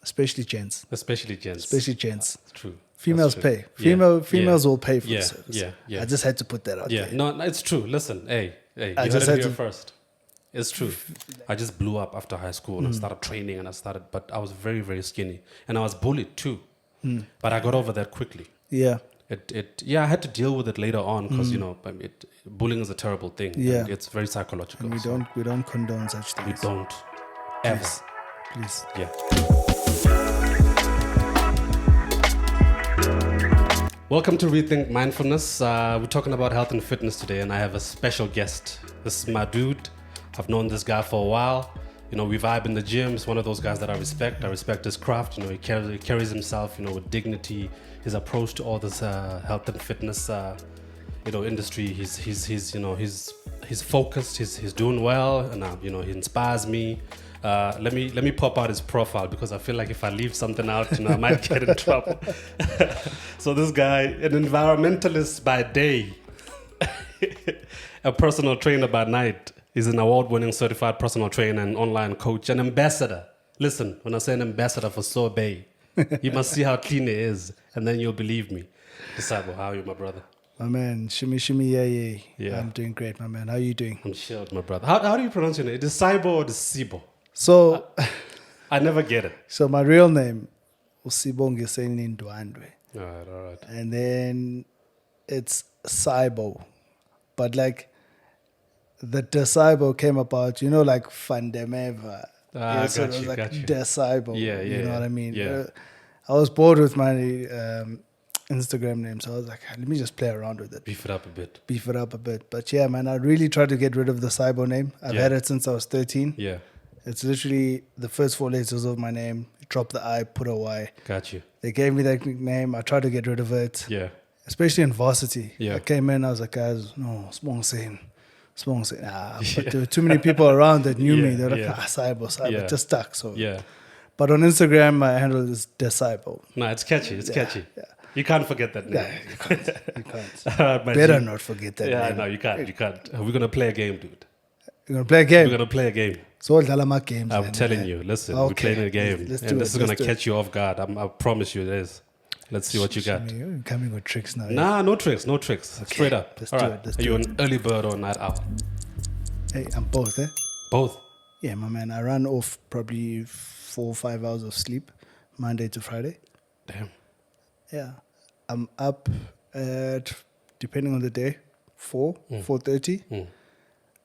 especially gents. Especially gents. Especially gents. That's true. Females That's true. pay. Females will pay for yeah, the service. yeah. I just had to put that out there. No, it's true. Listen, hey, you I heard just it had here to- first. It's true. I just blew up after high school and started training but I was very, very skinny. And I was bullied too. But I got over that quickly. Yeah. I had to deal with it later on because, bullying is a terrible thing. Yeah. And it's very psychological. And we don't condone such We things. don't. Ever. Please. Yeah. Welcome to Rethink Mindfulness. We're talking about health and fitness today, and I have a special guest. This is my dude. I've known this guy for a while. We vibe in the gym. He's one of those guys that I respect. I respect his craft. He carries himself, with dignity. His approach to all this health and fitness, industry. He's focused. He's doing well, and he inspires me. Let me pop out his profile because I feel like if I leave something out, I might get in trouble. So this guy, an environmentalist by day, a personal trainer by night. He's an award-winning certified personal trainer and online coach, an ambassador. Listen, when I say an ambassador for Sorbet, you must see how clean it is, and then you'll believe me. Disciple, how are you, my brother? My man, shimmy, yeah. Yeah. I'm doing great, my man. How are you doing? I'm chilled, my brother. How do you pronounce your name? Is it Saibo or the Sibo? So, I never get it. so my real name, Usibonge Ndwandwe. All right. And then it's Saibo. But like, the Desaibo came about, like Fandemeva. So it was like Desaibo. Yeah. You know what I mean? Yeah. I was bored with my Instagram name, so I was like, let me just play around with it. Beef it up a bit. But yeah, man, I really tried to get rid of the Saibo name. I've had it since I was 13. Yeah. It's literally the first 4 letters of my name. Drop the I, put a Y. Got you. They gave me that nickname. I tried to get rid of it. Yeah. Especially in varsity. Yeah. I came in, I was like, guys, no, Smong Sein. But there were too many people around that knew me. They were like, Saibo. Yeah. Just stuck. So. Yeah. But on Instagram, my handle is Desaibo. No, it's catchy. It's catchy. Yeah. You can't forget that name. Yeah, you can't. All right, my Better G. not forget that Yeah, name. no, you can't. We're going to play a game, dude. You're going to play a game? We're going to play a game. So all Dalama games. I'm man. telling you, listen, Okay. we're playing a game. Let's do and it. this is going Let's to do catch you off guard. I promise you it is. Let's see what you got. You're coming with tricks now. Nah, no tricks. Straight up. Let's All do right. it. Let's Are do you it. an early bird or a night owl? Hey, I'm both, eh? Both. Yeah, my man. I run off probably 4 or 5 hours of sleep, Monday to Friday. Damn. Yeah. I'm up at, depending on the day, 4:30.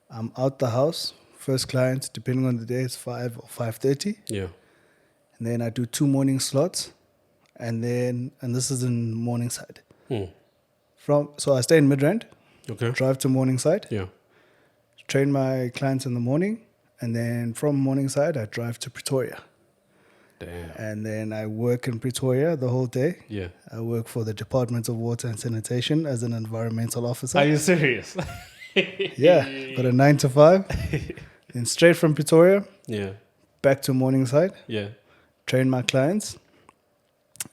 I'm out the house. First client, depending on the day, it's 5 or 5:30. Yeah. And then I do 2 morning slots. And this is in Morningside. So I stay in Midrand, Okay. drive to Morningside, Yeah. train my clients in the morning. And then from Morningside, I drive to Pretoria. Damn. And then I work in Pretoria the whole day. Yeah. I work for the Department of Water and Sanitation as an environmental officer. Are you serious? Yeah, got a 9 to 5. Then straight from Pretoria, Yeah. back to Morningside, Yeah. train my clients.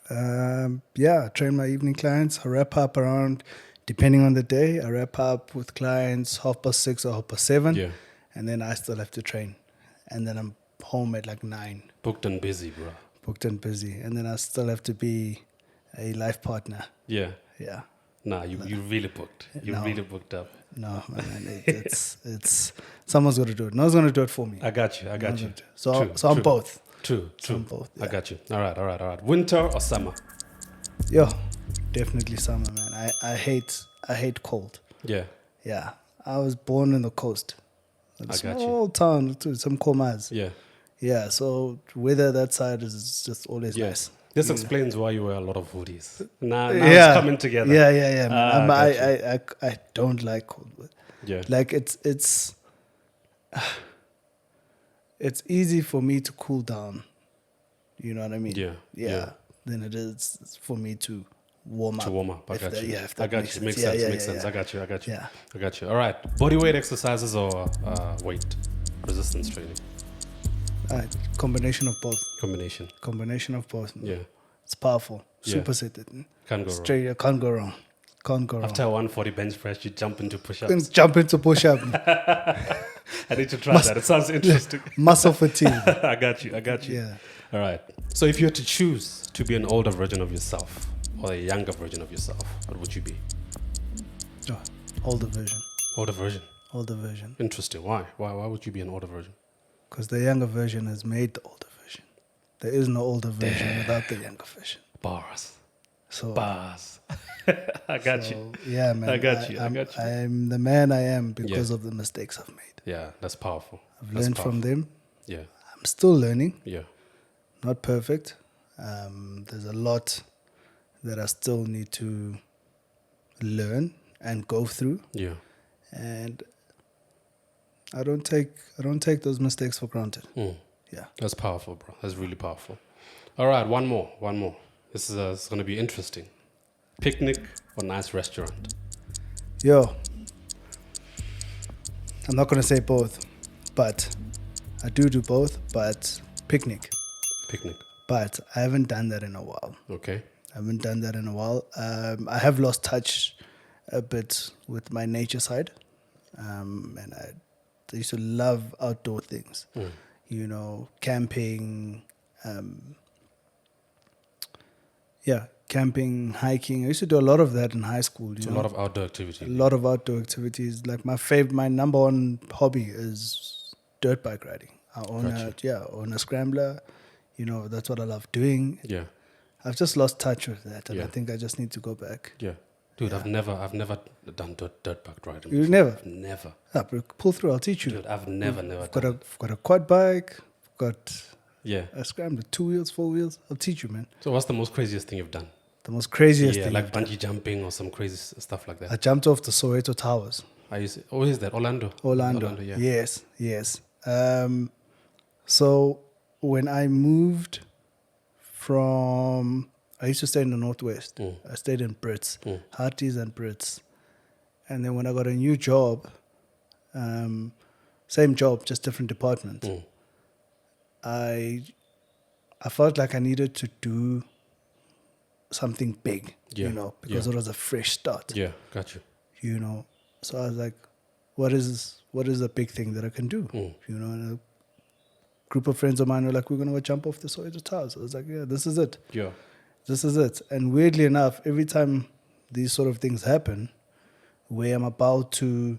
Train my evening clients. I wrap up around, depending on the day, I wrap up with clients 6:30 or 7:30. Yeah. And then I still have to train. And then I'm home at like 9. Booked and busy, bro. Booked and busy. And then I still have to be a life partner. Yeah. Yeah. Nah, you really booked. You No. really booked up. No, man, it's someone's got to do it. No one's going to do it for me. I got you. So True, I'm true. both. True. I'm both, I yeah. got you. All right. Winter or summer? Yo, definitely summer, man. I hate cold. Yeah. Yeah, I was born in the coast, a got small town to some Komas. Yeah. Yeah, so weather that side is just always nice. This explains why you wear a lot of hoodies. Now Yeah, it's coming together. Yeah, man. got I don't like cold weather. Yeah. Like it's easy for me to cool down. You know what I mean? Yeah. Than it is for me to warm up. To warm up. I if got that- you. Yeah, if I that got makes you. sense. Makes sense. Yeah. I got you. Yeah. I got you. All right. Body weight exercises or weight resistance training? Combination of both. Combination. Man. Yeah. It's powerful. Yeah. Super set. Can't go wrong. Straight. Can't go wrong. Can't go wrong. After 140 bench press, you jump into push-ups. And jump into push up. I need to try that. It sounds interesting. Muscle fatigue. I got you. Yeah. All right. So if you had to choose to be an older version of yourself or a younger version of yourself, what would you be? Oh, older version. Older version. Older version. Interesting. Why? Why would you be an older version? Because the younger version has made the older version. There is no older version without the younger version. Bars. So Bars. I got you. Yeah, man. I got you. I'm the man I am because of the mistakes I've made. Yeah, that's powerful. I've learned from them. Yeah. I'm still learning. Yeah. Not perfect. There's a lot that I still need to learn and go through. Yeah. And I don't take those mistakes for granted. Yeah. That's powerful, bro. That's really powerful. All right, one more. This is going to be interesting. Picnic or nice restaurant? Yo, I'm not going to say both, but I do both, but picnic. Picnic. But I haven't done that in a while. Okay. I have lost touch a bit with my nature side. And I used to love outdoor things. You know, camping, camping, hiking. I used to do a lot of that in high school. A lot of outdoor activity. A lot of outdoor activities. Like my number one hobby is dirt bike riding. I own a scrambler. You know, that's what I love doing. Yeah. I've just lost touch with that, and I think I just need to go back. Yeah. Dude, I've never done dirt bike riding. You never? I've never. Pull through, I'll teach you. Dude, I've never I've done got a quad bike, got Yeah. a scrambler, 2 wheels, 4 wheels. I'll teach you, man. So what's the most craziest thing you've done? The most craziest thing. Like bungee jumping or some crazy stuff like that. I jumped off the Soweto Towers. Is that? Orlando, yeah. Yes. So when I moved I used to stay in the Northwest. I stayed in Brits, Harties and Brits. And then when I got a new job, same job, just different department, I felt like I needed to do something big, you know, because it was a fresh start. Yeah, got you. You know, so I was like, what is a big thing that I can do? You know, and a group of friends of mine were like, we're going to jump off the Soweto Towers. I was like, yeah, this is it. Yeah. This is it. And weirdly enough, every time these sort of things happen, where I'm about to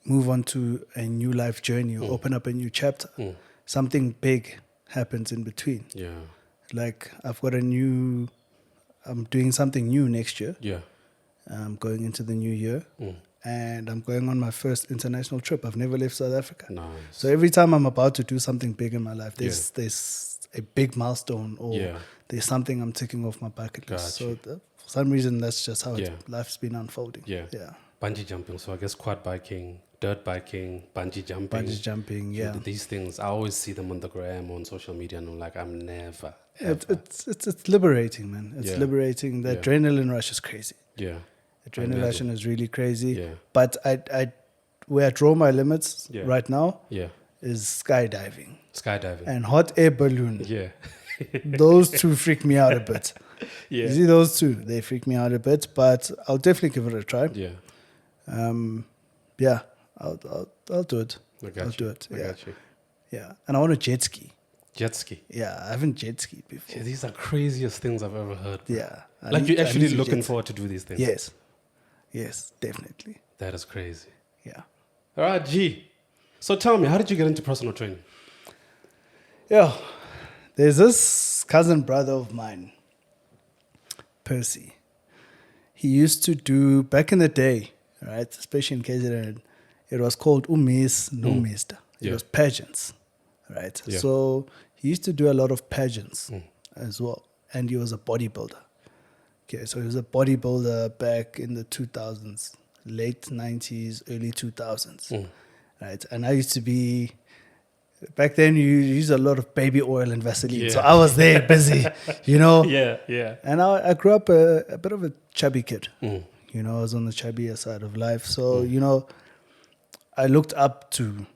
move on to a new life journey or open up a new chapter, something big happens in between. Yeah. Like I'm doing something new next year. Yeah. I'm going into the new year. And I'm going on my first international trip. I've never left South Africa. Nice. So every time I'm about to do something big in my life, there's a big milestone or there's something I'm ticking off my bucket list. So for some reason, that's just how life's been unfolding. Yeah. Bungee jumping. So I guess quad biking, dirt biking, bungee jumping. Yeah. These things, I always see them on the gram or on social media, and I'm like, I'm never. It's liberating, man. It's liberating. The adrenaline rush is crazy. Yeah. Adrenaline is really crazy. Yeah. But where I draw my limits right now is skydiving. And hot air balloon. Yeah. Those two freak me out a bit. Yeah. You see those two, they freak me out a bit, but I'll definitely give it a try. Yeah. I'll do it. I got you. Yeah. And I want to jet ski. Jet ski. Yeah, I haven't jet skied before. Yeah, these are craziest things I've ever heard. Yeah. Like you're actually looking forward to do these things. Yes, definitely. That is crazy. Yeah. All right, G. So tell me, how did you get into personal training? Yeah. There's this cousin brother of mine, Percy. He used to do, back in the day, right, especially in KZN, it was called Umis no Mister. It was pageants, right? Yeah. So he used to do a lot of pageants as well. And he was a bodybuilder. Okay, so he was a bodybuilder back in the 2000s, late 90s, early 2000s, right? And I used to be, back then you use a lot of baby oil and Vaseline. So I was there busy, you know? Yeah. And I grew up a bit of a chubby kid. You know, I was on the chubbier side of life. So, you know, I looked up to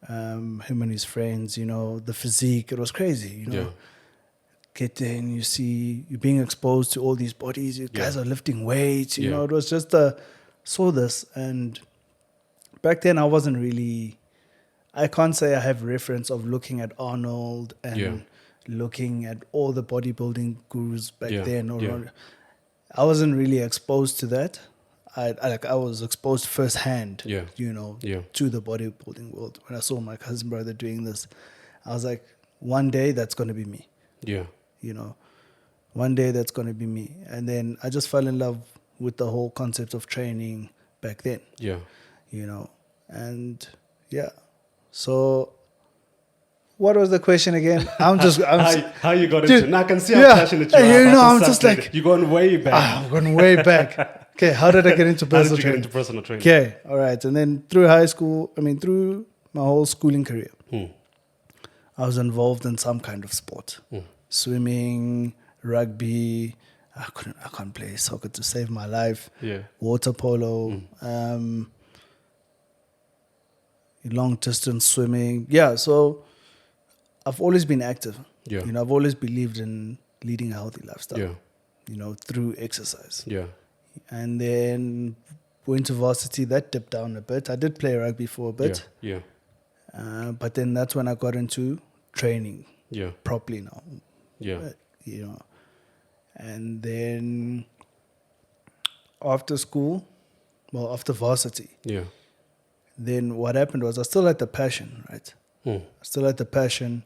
him and his friends, you know, the physique. It was crazy, you know? Get there and you're being exposed to all these bodies. You guys are lifting weights, you know. It was just saw this, and back then I wasn't really. I can't say I have reference of looking at Arnold and looking at all the bodybuilding gurus back then. I wasn't really exposed to that. I was exposed firsthand, to the bodybuilding world. When I saw my cousin brother doing this, I was like, one day that's going to be me. Yeah. One day that's going to be me. And then I just fell in love with the whole concept of training back then. Yeah. And yeah. So what was the question again? How you got into it? Now I can see how passionate you are. I'm just like, you're going way back. I'm going way back. Okay, how did I get into personal training? Okay, all right. And then through through my whole schooling career, I was involved in some kind of sport. Swimming, rugby. I can't play soccer to save my life. Yeah. Water polo, long distance swimming. Yeah, so I've always been active. Yeah. I've always believed in leading a healthy lifestyle. Yeah. Through exercise. Yeah. And then went to varsity. That dipped down a bit. I did play rugby for a bit. Yeah. But then that's when I got into training. Yeah. Properly now. Yeah. And then after school, after varsity. Yeah. Then what happened was I still had the passion, right? I still had the passion,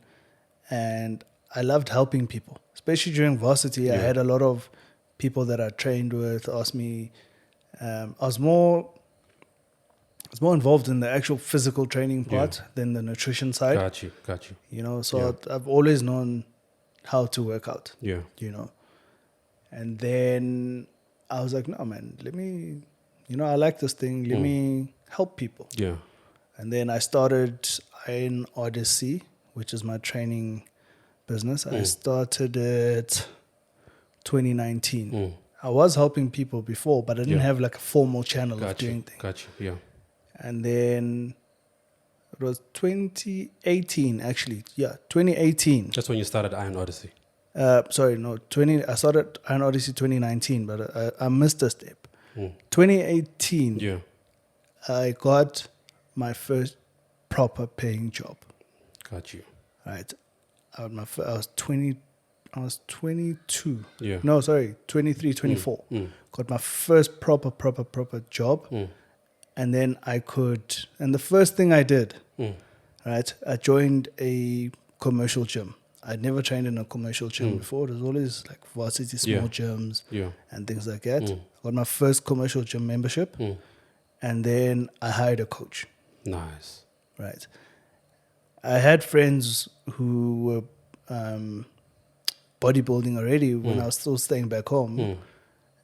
and I loved helping people. Especially during varsity, I had a lot of people that I trained with ask me. I was more involved in the actual physical training part than the nutrition side. Got you. So I've always known how to work out. Yeah. And then I was like, no, man, let me, I like this thing. Let me help people. Yeah. And then I started in Odyssey, which is my training business. I started it 2019. I was helping people before, but I didn't have like a formal channel of doing things. Got you. Yeah. And then it was 2018, actually. Yeah, 2018. That's when you started Iron Odyssey. I started Iron Odyssey 2019, but I missed a step. 2018. Yeah. I got my first proper paying job. Got you. Right. I was 22. Yeah. No, sorry, 23, 24. Got my first proper job. And then and the first thing I did, right, I joined a commercial gym. I'd never trained in a commercial gym before. It was always like varsity small gyms and things like that. I got my first commercial gym membership. And then I hired a coach. Nice. Right. I had friends who were bodybuilding already when I was still staying back home.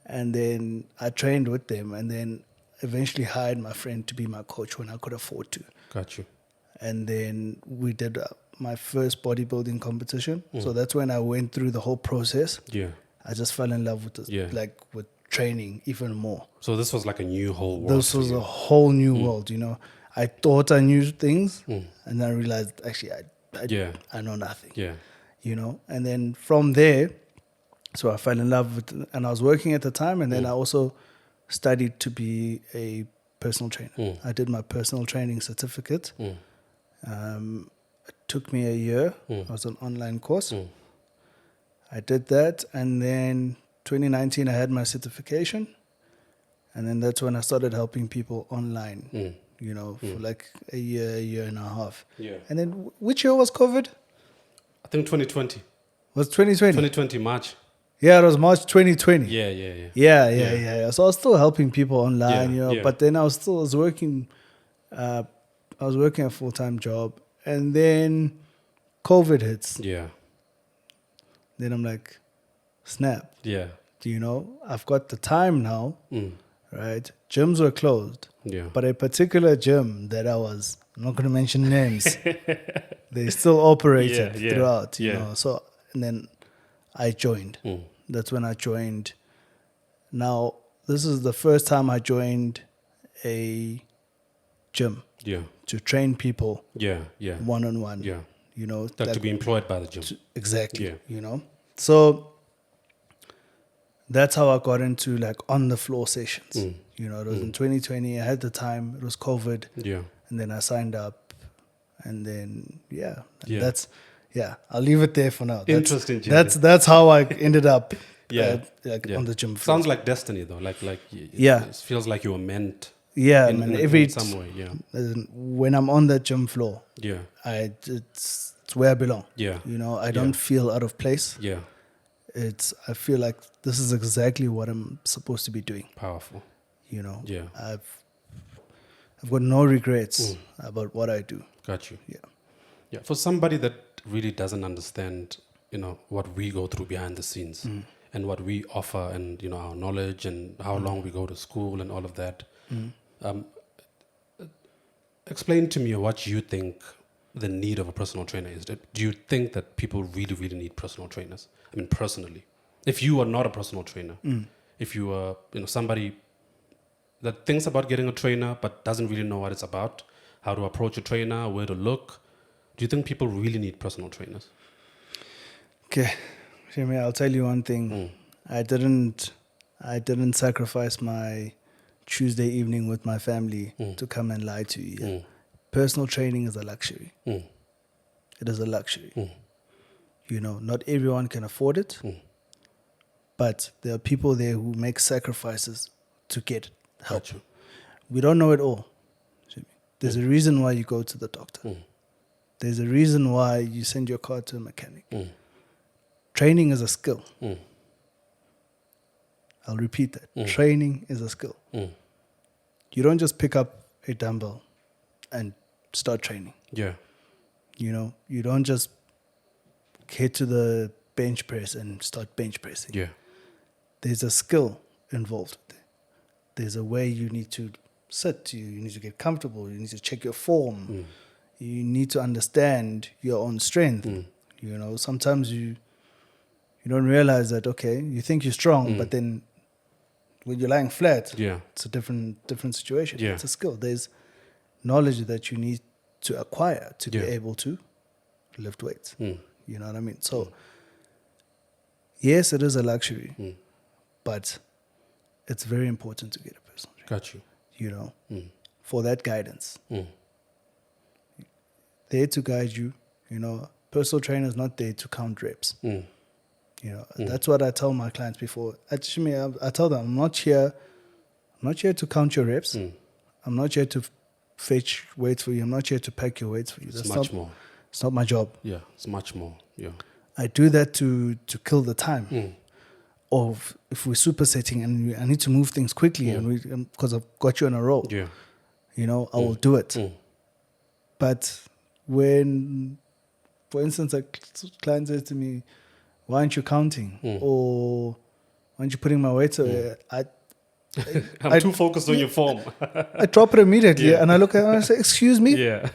And then I trained with them and then eventually hired my friend to be my coach when I could afford to. Got you. And then we did my first bodybuilding competition. So that's when I went through the whole process. Yeah. I just fell in love with this, with training even more. So this was like a new whole world. This was a whole new world, I thought I knew things and I realized actually I know nothing. Yeah. And then from there, so I fell in love with, and I was working at the time, and then I also studied to be a personal trainer. I did my personal training certificate. It took me a year. It was an online course. I did that, and then 2019 I had my certification, and then that's when I started helping people online. For like a year and a half. Yeah. And then which year was COVID? I think 2020. Was 2020? 2020 March. Yeah, it was March 2020. Yeah. So I was still helping people online, but then I was working a full-time job, and then COVID hits. Yeah. Then I'm like, snap. Yeah. I've got the time now, right? Gyms were closed. Yeah. But a particular gym that I'm not going to mention names, they still operated throughout, So, and then I joined. That's when I joined. Now, this is the first time I joined a gym. Yeah. To train people. Yeah. One-on-one. Yeah. To be employed by the gym. Exactly. Yeah. So that's how I got into like on the floor sessions. You know, it was in 2020. I had the time. It was COVID. Yeah. And then I signed up. And then, Yeah. I'll leave it there for now. Interesting journey. That's how I ended up Yeah. on the gym floor. Sounds like destiny though. Yeah. It feels like you were meant. Yeah, in, man. in some way. Yeah. When I'm on that gym floor, Yeah. it's where I belong. Yeah. You know, I don't feel out of place. Yeah. I feel like this is exactly what I'm supposed to be doing. Powerful. You know. Yeah. I've got no regrets about what I do. Got you. Yeah. Yeah. For somebody that really doesn't understand, you know, what we go through behind the scenes and what we offer and, you know, our knowledge and how long we go to school and all of that. Explain to me what you think the need of a personal trainer is. Do you think that people really, really need personal trainers? I mean, personally, if you are not a personal trainer, if you are, you know, somebody that thinks about getting a trainer but doesn't really know what it's about, how to approach a trainer, where to look, do you think people really need personal trainers? Okay, Jimmy, I'll tell you one thing. I didn't sacrifice my Tuesday evening with my family to come and lie to you. Yeah? Personal training is a luxury. It is a luxury. You know, not everyone can afford it, but there are people there who make sacrifices to get help. Got you. We don't know it all. Jimmy. There's a reason why you go to the doctor. There's a reason why you send your car to a mechanic. Training is a skill. I'll repeat that. Training is a skill. You don't just pick up a dumbbell and start training. Yeah. You know, you don't just get to the bench press and start bench pressing. Yeah. There's a skill involved there. There's a way you need to sit. You need to get comfortable. You need to check your form. You need to understand your own strength. You know, sometimes you don't realize that, okay, you think you're strong, but then when you're lying flat, it's a different situation. Yeah. It's a skill. There's knowledge that you need to acquire to be able to lift weights. You know what I mean? So, yes, it is a luxury, but it's very important to get a personal trainer. Got you. You know, for that guidance. There to guide you. You know, personal trainer is not there to count reps. You know, that's what I tell my clients before. Actually, I tell them, I'm not here to count your reps. I'm not here to fetch weights for you. I'm not here to pack your weights for you. It's much more. It's not my job. Yeah, it's much more. Yeah. I do that to kill the time. Or if we're supersetting and I need to move things quickly and because I've got you on a roll. Yeah. You know, I will do it. But when, for instance, a client says to me, why aren't you counting? Or why aren't you putting my weights away? I'm too focused on your form. I drop it immediately and I look at it and I say, excuse me? Yeah.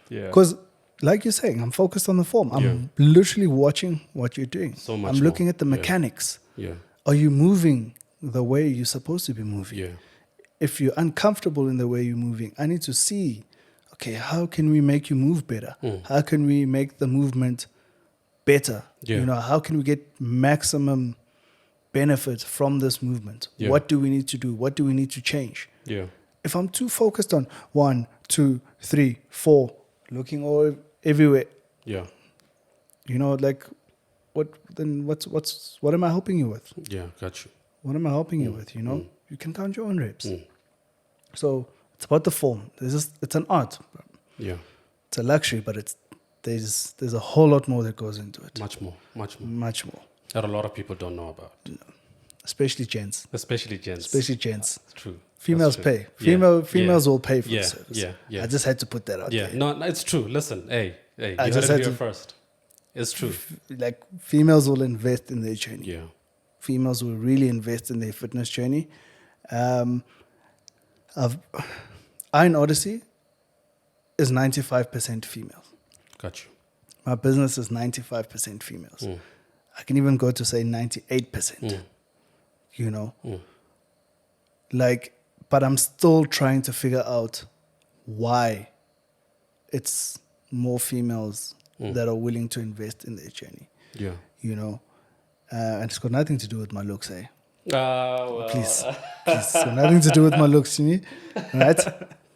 Yeah. Because like you're saying, I'm focused on the form. I'm literally watching what you're doing. So much I'm looking at the more. mechanics. Yeah. Are you moving the way you're supposed to be moving? Yeah. If you're uncomfortable in the way you're moving, I need to see, okay, how can we make you move better? How can we make the movement better? Yeah. You know, how can we get maximum benefit from this movement? Yeah. What do we need to do? What do we need to change? Yeah. If I'm too focused on 1, 2, 3, 4, looking all everywhere, Yeah. you know, like what am I helping you with? Yeah. Got you. What am I helping you with? You know, you can count your own reps. So it's about the form. It's an art. Yeah. It's a luxury, but there's a whole lot more that goes into it. Much more. Much more. Much more. That a lot of people don't know about. Especially gents. Especially gents. Especially gents. That's true. Females That's true. pay. Yeah. Females Yeah. will pay for Yeah. the service. Yeah. Yeah. I just had to put that out Yeah. there. No, it's true. Listen, hey, you I heard just it had here to- first. It's true. Like females will invest in their journey. Yeah. Females will really invest in their fitness journey. Iron Odyssey is 95% females. Got you. My business is 95% females. I can even go to say 98%. You know? Like, but I'm still trying to figure out why it's more females that are willing to invest in their journey. Yeah. You know? And it's got nothing to do with my looks, eh? Well, Please. So nothing to do with my looks, you know? Right?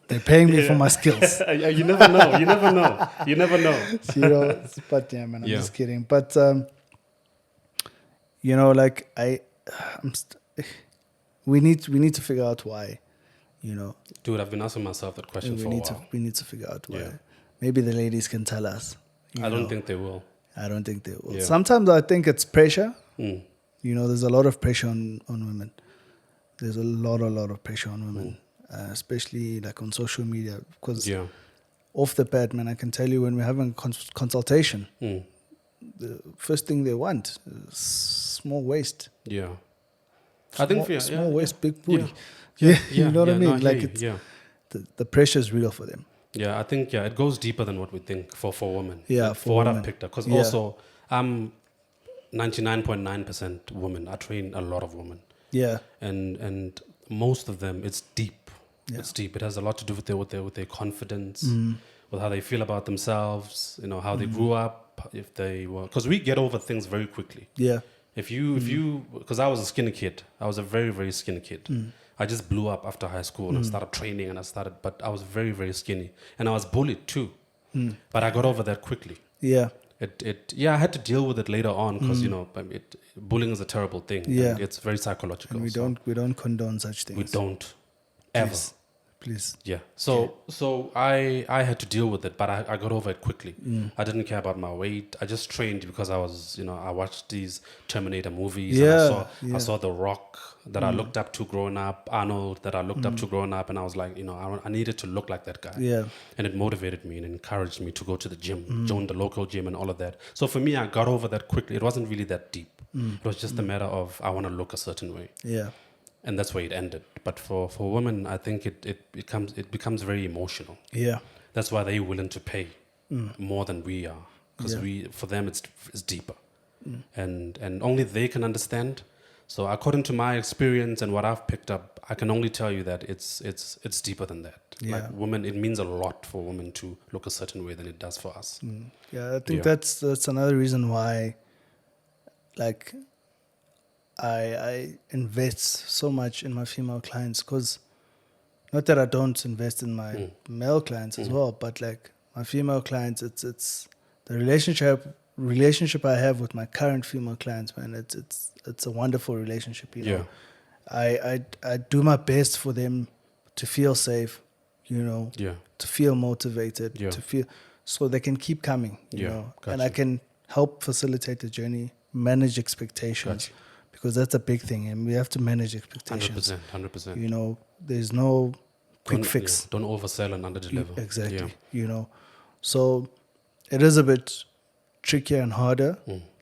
They're paying me for my skills. You never know. You never know. You never know. You know, but yeah, man, I'm Yeah. just kidding. But you know, like we need to figure out why. You know, Dude, I've been asking myself that question for a while. we need to figure out why. Yeah. Maybe the ladies can tell us. I don't think they will. I don't think they will. Yeah. Sometimes I think it's pressure. Mm. You know, there's a lot of pressure on women. There's a lot of pressure on women, especially like on social media. Because Yeah. off the bat, man, I can tell you when we're having a consultation, Mm. the first thing they want is small waist. Yeah. I think Small waist, big booty. Yeah. You know what I No, mean? hear Like you. it's Yeah. the pressure is real for them. Yeah, I think it goes deeper than what we think for women. Yeah, Like, for for what women. I've picked up, because Yeah. also I'm 99.9% women. I train a lot of women, Yeah, and most of them it's deep. Yeah. It's deep. It has a lot to do with their confidence, with how they feel about themselves. You know, how they grew up. If they were, because we get over things very quickly. yeah, If you, because I was a skinny kid. I was a very, very skinny kid. I just blew up after high school and I started training but I was very, very skinny. And I was bullied too. But I got over that quickly. yeah, I had to deal with it later on because, you know, bullying is a terrible thing. Yeah. And it's very psychological. and we don't condone such things. We don't ever. Please. Yeah. So I had to deal with it, but I got over it quickly. I didn't care about my weight. I just trained because I was, you know, I watched these Terminator movies. Yeah, And I saw The Rock that I looked up to growing up, Arnold that I looked up to growing up, and I was like, you know, I needed to look like that guy. Yeah, And it motivated me and encouraged me to go to the gym, join the local gym and all of that. So for me, I got over that quickly. It wasn't really that deep. It was just a matter of I want to look a certain way. yeah, And that's where it ended. But for women, I think it becomes very emotional. yeah, That's why they're willing to pay more than we are, because for them it's deeper, and only they can understand. So according to my experience and what I've picked up, I can only tell you that it's deeper than that. Yeah. Like women, it means a lot for women to look a certain way than it does for us. yeah. I think Yeah. that's another reason why, like, I invest so much in my female clients, because not that I don't invest in my male clients as well, but like my female clients, it's the relationship I have with my current female clients, man. It's a wonderful relationship, you know. I do my best for them to feel safe, you know, Yeah. to feel motivated, Yeah. to feel so they can keep coming, you Yeah, know, gotcha. and I can help facilitate the journey, manage expectations, Gotcha. because that's a big thing, and we have to manage expectations. 100%. You know, there's no quick Don't- fix. yeah, don't oversell and underdeliver. Exactly. Yeah. You know, so it is a bit trickier and harder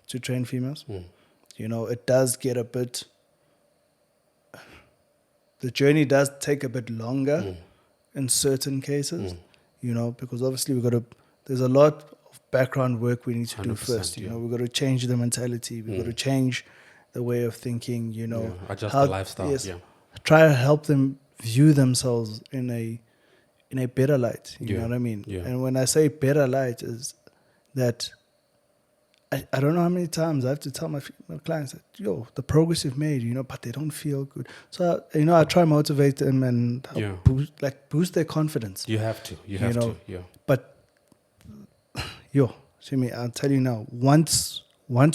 to train females. You know, it does get a bit. The journey does take a bit longer in certain cases. You know, because obviously there's a lot of background work we need to do 100%, first. You yeah. know, we've got to change the mentality. We've got to change the way of thinking. You know, Yeah, adjust the lifestyle. yes, Yeah. try to help them view themselves in a better light. You know what I mean? Yeah. And when I say better light, is that I don't know how many times I have to tell my clients that, yo, the progress you've made, you know, but they don't feel good. So, you know, I try to motivate them and help Yeah. boost their confidence. You have to. You have know, to. Yeah. But, yo, Jimmy, I'll tell you now, once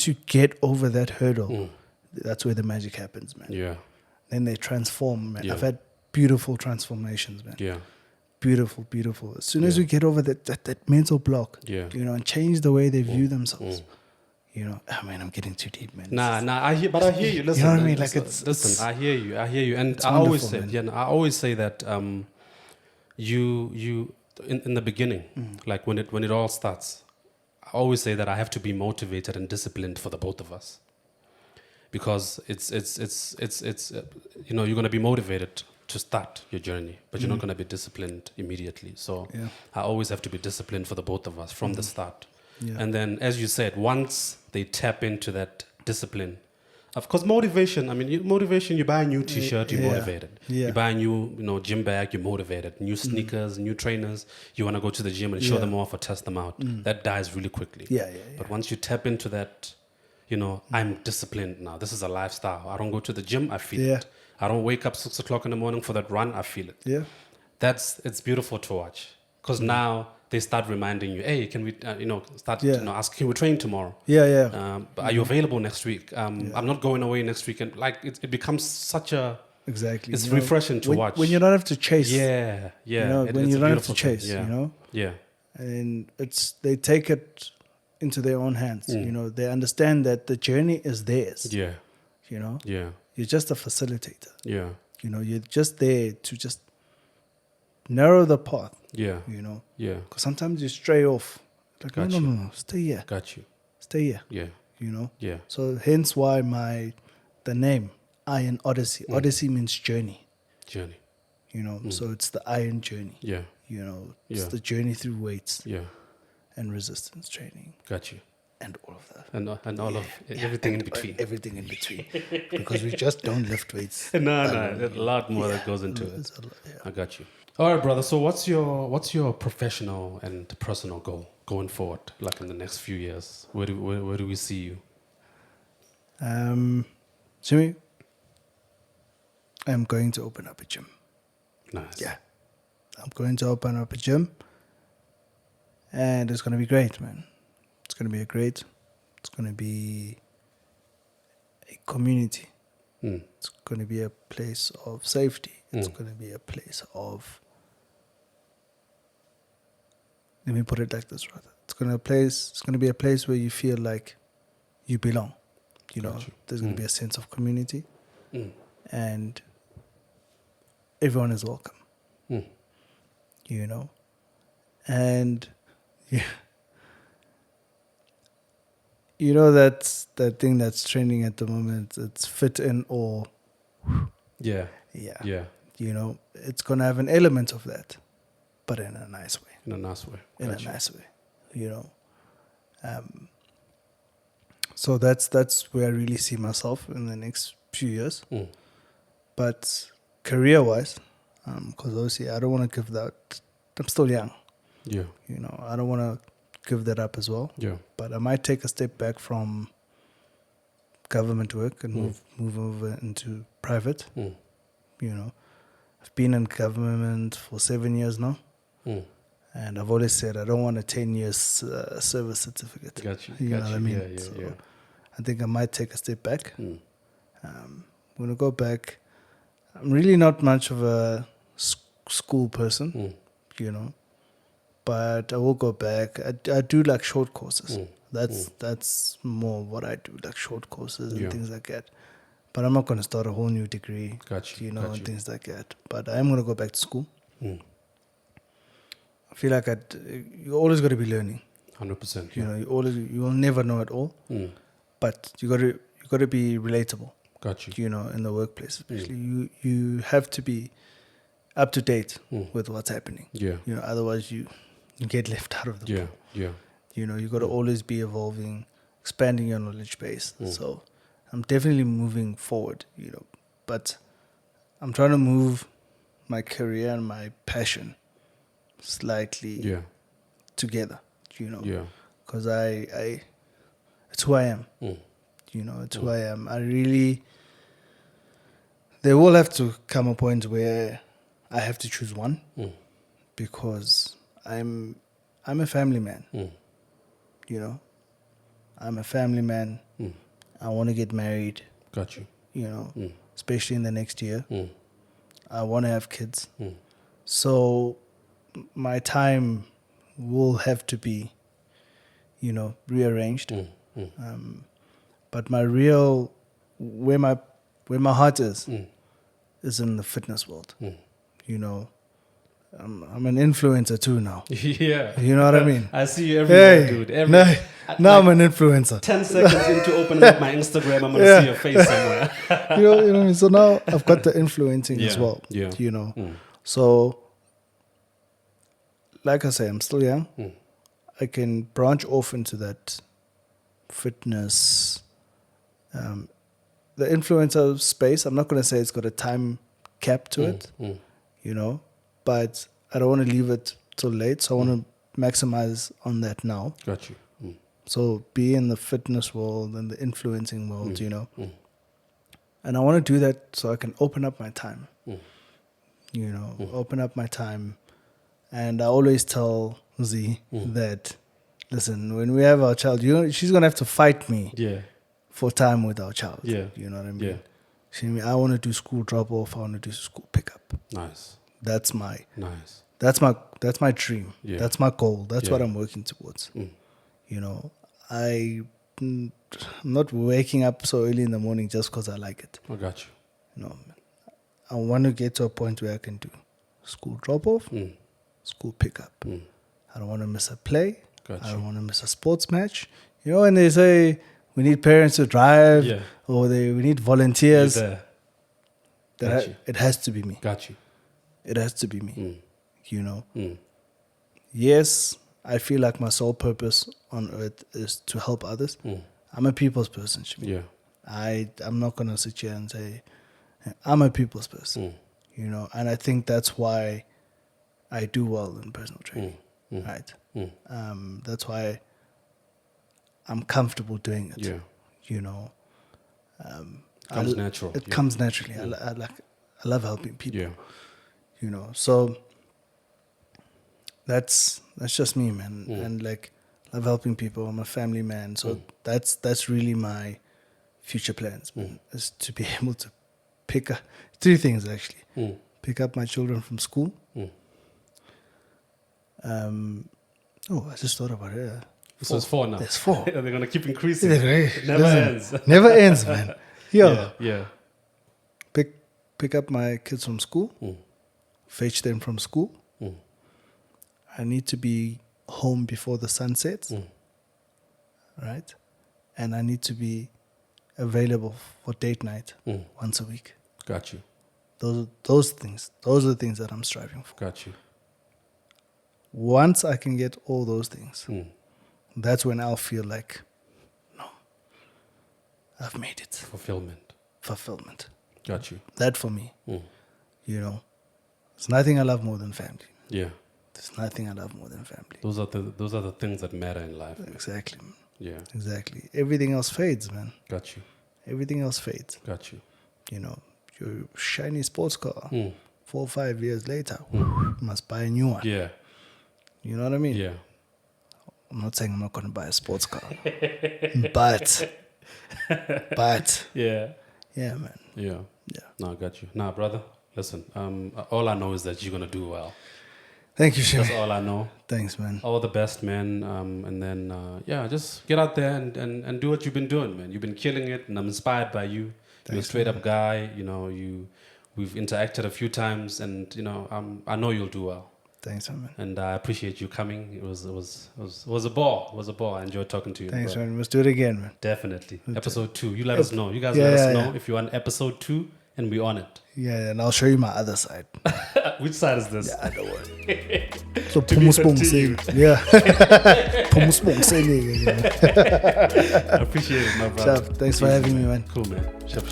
you get over that hurdle, that's where the magic happens, man. Yeah. Then they transform, man. Yeah. I've had beautiful transformations, man. Yeah. Beautiful. As soon as we get over that mental block, Yeah. you know, and change the way they view themselves, you know, oh man, I'm getting too deep, man. Nah. I hear you. Listen, You know what I mean? listen, Like listen. I hear you, and I wonderful, always say, man. I always say that you in the beginning, like when it all starts, I always say that I have to be motivated and disciplined for the both of us, because it's you know, you're gonna be motivated to start your journey, but you're not gonna be disciplined immediately. So Yeah. I always have to be disciplined for the both of us from the start. Yeah. And then, as you said, once they tap into that discipline, of course, motivation. I mean, motivation. You buy a new T-shirt, you're Yeah. motivated. Yeah. You buy a new, gym bag, you're motivated. New sneakers, new trainers. You want to go to the gym and show Yeah. them off or test them out. That dies really quickly. Yeah. But once you tap into that, you know, I'm disciplined now. This is a lifestyle. I don't go to the gym, I feel Yeah. it. I don't wake up 6 o'clock in the morning for that run, I feel it. Yeah. It's beautiful to watch because now they start reminding you, hey, can we, Yeah. ask, can we train tomorrow? Yeah. Yeah. Are you available next week? I'm not going away next weekend. Like it becomes such a, Exactly. it's You know, refreshing to watch. when you don't have to chase. Yeah, yeah. You know, when it's you a don't have to beautiful thing. chase. Yeah. You know, Yeah, and they take it into their own hands. You know, they understand that the journey is theirs. yeah, You know, yeah, you're just a facilitator. yeah, You know, you're just there to just narrow the path. yeah, You know, yeah. because sometimes you stray off. Like, Got no, you. no, stay here, Got you. stay here. Yeah, You know, yeah, so hence why the name Iron Odyssey. Odyssey means journey. journey. You know, so it's the iron journey. Yeah, You know, it's Yeah. the journey through weights yeah. and resistance training Got you. and all of that. And all of everything in between. Everything in between. Because we just don't lift weights. No, there's a lot more that goes into it. There's a lot, yeah. I got you. All right, brother. So what's your professional and personal goal going forward? Like in the next few years, where do we see you? Jimmy, I'm going to open up a gym. Nice. Yeah. I'm going to open up a gym. And it's going to be great, man. It's going to be it's going to be a community. It's going to be a place of safety. It's going to be a place of, let me put it like this, rather. It's going to be a place where you feel like you belong. You know, there's going to be a sense of community. And everyone is welcome. You know? And yeah. You know that thing that's trending at the moment, it's fit in or Yeah. yeah. Yeah. You know, it's gonna have an element of that, but in a nice way. In a nice way. In Got a you. nice way. You know. So that's where I really see myself in the next few years. But career wise, because obviously I don't want to give that. I'm still young. Yeah. You know, I don't want to give that up as well. Yeah. But I might take a step back from government work and move over into private. You know, I've been in government for 7 years now. And I've always said I don't want a 10 years service certificate. Got you. You know what I mean? Yeah, yeah, So yeah. I think I might take a step back. I'm going to go back. I'm really not much of a school person, you know, but I will go back. I do like short courses. That's more what I do, like short courses and things like that. But I'm not going to start a whole new degree, Got you, you know, got and you. things like that. But I am going to go back to school. I feel like you always got to be learning. 100%. You know, you will never know it all, but you got to be relatable. Got you. You know, in the workplace, especially you have to be up to date with what's happening. Yeah. You know, otherwise you get left out of the Yeah. pool. Yeah. You know, you got to always be evolving, expanding your knowledge base. So I'm definitely moving forward. You know, but I'm trying to move my career and my passion slightly together. You know, Yeah. because I it's who I am. You know, it's who I am. There will have to come a point where I have to choose one because I'm a family man. You know, I'm a family man. I want to get married. Got you. You know, especially in the next year. I want to have kids. So my time will have to be, you know, rearranged. But my real, where my heart is in the fitness world. You know, I'm an influencer too now. Yeah. You know what I mean? I see you everywhere, dude. Now I'm an influencer. 10 seconds into opening up my Instagram, I'm going to see your face somewhere. You know what I mean? So now I've got the influencing as well. Yeah. You know, so like I say, I'm still young. I can branch off into that fitness, the influencer space. I'm not going to say it's got a time cap to it, you know, but I don't want to leave it till late. So I want to maximize on that now. Got you. So be in the fitness world and the influencing world, you know. And I want to do that so I can open up my time. You know, open up my time. And I always tell Z that, listen, when we have our child, she's going to have to fight me for time with our child. Yeah. You know what I mean? Yeah. I want to do school drop off. I want to do school pickup. Nice. That's my dream. Yeah. That's my goal. That's what Yeah. I'm working towards. You know, I'm not waking up so early in the morning just because I like it. I got you. No, I want to get to a point where I can do school drop off, school pickup. I don't want to miss a play. Got I you. don't want to miss a sports match. You know, when they say we need parents to drive or we need volunteers, You're there. it has to be me. Got you. It has to be me. You know. Yes, I feel like my sole purpose on earth is to help others. I'm a people's person, Shimi. Yeah. I'm not gonna sit here and say I'm a people's person. You know, and I think that's why I do well in personal training. Right. That's why I'm comfortable doing it. Yeah. You know. Comes natural. It comes naturally. I love helping people. Yeah. You know. So that's just me, man. And like love helping people. I'm a family man. So that's really my future plans, man. Is to be able to pick up 3 things actually. Pick up my children from school. I just thought about it. So it's 4 now. There's 4. They're gonna keep increasing. Never Never ends. Never ends, man. Yo, Yeah. pick up my kids from school. Fetch them from school. I need to be home before the sun sets. Right? And I need to be available for date night once a week. Got you. Those things. Those are the things that I'm striving for. Got you. Once I can get all those things, that's when I'll feel like, no, I've made it. Fulfillment. Got you. That for me, you know, there's nothing I love more than family. Yeah. There's nothing I love more than family. Those are the things that matter in life. Man. Exactly. Man. Yeah. Exactly. Everything else fades, man. Got you. Everything else fades. Got you. You know, your shiny sports car, 4 or 5 years later, must buy a new one. Yeah. You know what I mean? Yeah. I'm not saying I'm not going to buy a sports car, but Yeah. yeah, man. Yeah. Yeah. No, I got you. Nah, brother. Listen. All I know is that you're gonna do well. Thank you, That's Shimmy. all I know. Thanks, man. All the best, man. And then just get out there and do what you've been doing, man. You've been killing it, and I'm inspired by you. You're a straight up guy. You know, we've interacted a few times, and you know, I know you'll do well. Thanks, man. And I appreciate you coming. It was a ball. It was a ball. I enjoyed talking to you. Thanks, bro. man. Let's do it again, man. Definitely. Episode 2. You let us know. You guys Yeah, let us yeah, know yeah. if you're on episode 2 and we're on it. Yeah, and I'll show you my other side. Which side is this? I don't worry. So To be pumus continued. Yeah. Pumus yeah. I appreciate it, my brother. Thanks for having me, man. Cool, man. Shop.